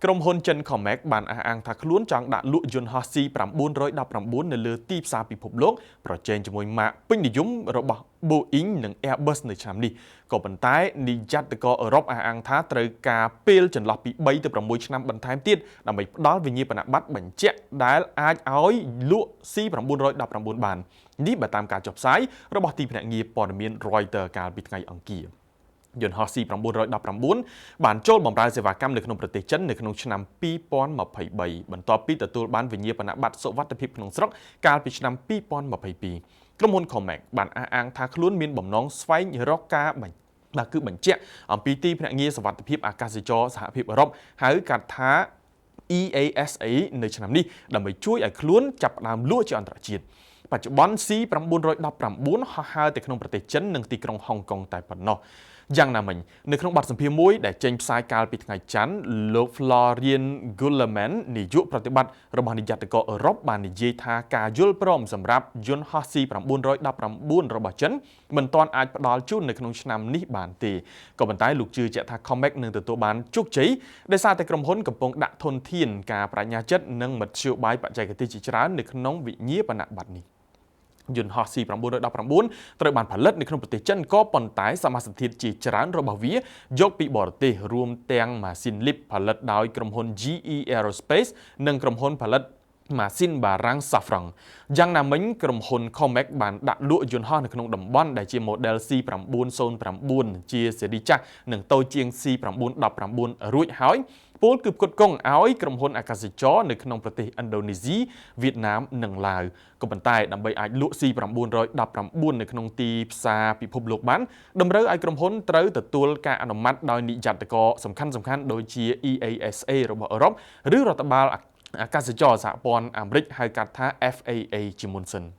ក្រុមហ៊ុនចិន Comac បានអះអាងថាខ្លួនចង់ដាក់លក់យន្តហោះ C919 នៅលើទីផ្សារពិភពលោកប្រជែងជាមួយម៉ាកពេញនិយមរបស់ Boeing និង Airbus នៅឆ្នាំនេះក៏ប៉ុន្តែនិយ័តករអឺរ៉ុបអះអាងថាត្រូវការពេលចន្លោះពី3ទៅ6ឆ្នាំបន្ថែមទៀតដើម្បីផ្ដល់វិញ្ញាបនបត្របញ្ជាក់ដែលអាចឲ្យលក់ C919 បាននេះបើតាមការចុះផ្សាយរបស់ទីភ្នាក់ងារព័ត៌មាន Reuters កាលពីថ្ងៃអង្គារយន្តហោះ C919 បានចូលបម្រើសេវាកម្មនៅក្នុងប្រទេសចិននៅក្នុងឆ្នាំ2023បន្ទាប់ពីទទួលបានវិញ្ញាបនបត្រសុវត្ថិភាពក្នុងស្រុកកាលពីឆ្នាំ2022ក្រុមហ៊ុន Comac បានអះអាងថាខ្លួនមានបំណងស្វែងរកការបញ្ជាក់អំពីទីភ្នាក់ងារសុវត្ថិភាពអាកាសចរសហភាពអឺរ៉ុបហៅកាត់ថា EASA នៅឆ្នាំនេះដើម្បីជួយឲ្យខ្លួនចាប់ផ្ដើមលក់ជាអន្តរជាតិបច្ចុប្បន្ន C919 ហោះហើរទៅក្នុងប្រទេសចិននិងទីក្រុងហុងកុងតែប៉ុណ្ណោះយ៉ាងណាមិញនៅក្នុងបទសម្ភាសន៍មួយដែលចេញផ្សាយកាលពីថ្ងៃច័ន្ទលោក Florian Guillermin នាយកប្រតិបត្តិរបស់នាយត្តករអឺរ៉ុបបាននិយាយថាការយល់ព្រមសម្រាប់យន្តហោះ C919 របស់ចិនមិនទាន់អាចផ្ដល់ជូននៅក្នុងឆ្នាំនេះបានទេក៏ប៉ុន្តែលោកជឿជាក់ថា Comac នឹងទទួលបានជោគជ័យដោយសារតែក្រុមហ៊ុនកំពុងដាក់ធនធានការបញ្ញាចិត្តនិងមធ្យោបាយបច្ចេកទេសជាច្រើននៅក្នុងវិញ្ញាបនបត្រនេះយន្តហោះ C919 ត្រូវបានផលិតនៅក្នុងប្រទេសចិនក៏ប៉ុន្តែសមាសធាតុជាច្រើនរបស់វាយកពីបរទេសរួមទាំងម៉ាស៊ីនលីបផលិតដោយក្រុមហ៊ុន GE Aerospace និងក្រុមហ៊ុនផលិតម៉ាស៊ីនបារាំង Safran យ៉ាងណាមិញក្រុមហ៊ុន Comac បានដាក់លក់យន្តហោះនៅក្នុងតំបន់ដែលជា model C909 ជាស៊េរីចាស់និងតូចជាង C919 រួចហើយពលគឺផ្គត់ផ្គង់ឲ្យក្រុមហ៊ុនអាកាសចរនៅក្នុងប្រទេសឥណ្ឌូនេស៊ីវៀតណាមនិងឡាវក៏ប៉ុន្តែដើម្បីអាចលក់ C919 នៅក្នុងទីផ្សារពិភពលោកបានតម្រូវឲ្យក្រុមហ៊ុនត្រូវទទួលការអនុម័តដោយនិយ័តករសំខាន់ៗដូចជា EASA របស់អឺរ៉ុបឬរដ្ឋបាលអាកាសចរសហព័ន្ធអាមេរិកហៅកាត់ថា FAA ជាមុនសិន